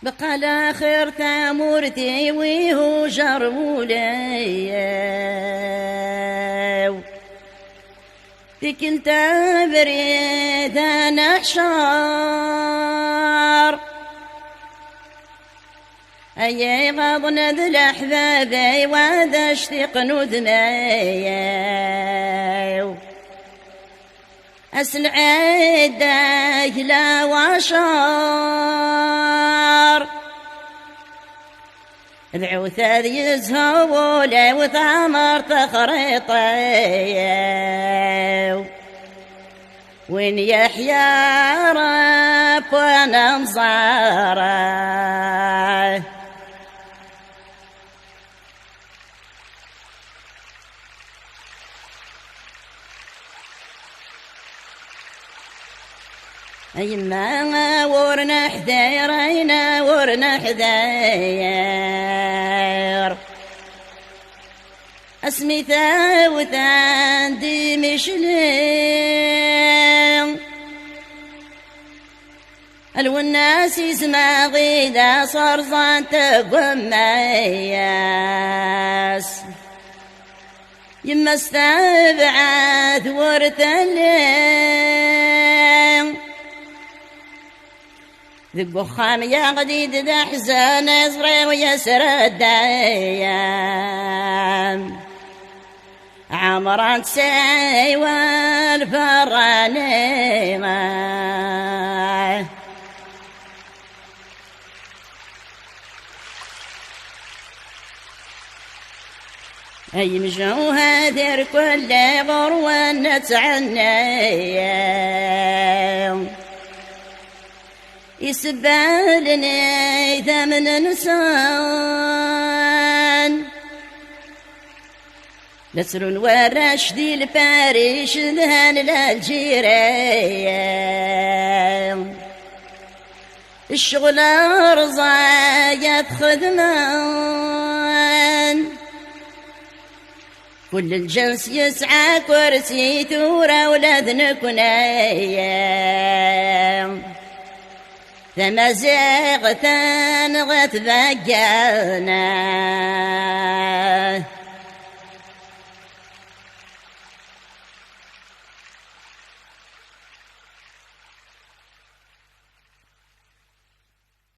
بقى الاخر تامورتي ويهو جرولي في كل تبريد انا حشار اي غضن ذي الاحبابي وذا اشتيق نذني اسل عيدك لا وشار العوثة يزهو لي وثمر تخريطي وين يحيى رب وانا مصاره أيما ورنا حذيرينا ورنا حذير اسمي ثاوثان دي مشلين الوناس يسمع غيدا صرزان تقوم مياس يما استبعث ورثلين ذق خام يا غديد ذا حزان يصري ويسر الدايام عمران ساي والفراني أي مجوها دير كل غروة نتعني يسبالني ثمن انسان نسر ورشدي الفارش ذهن للجيران الشغل رزايات خدمان كل الجنس يسعى كرسي ثورة ولاد نكنايا ثم زيغ ثانغت بقانا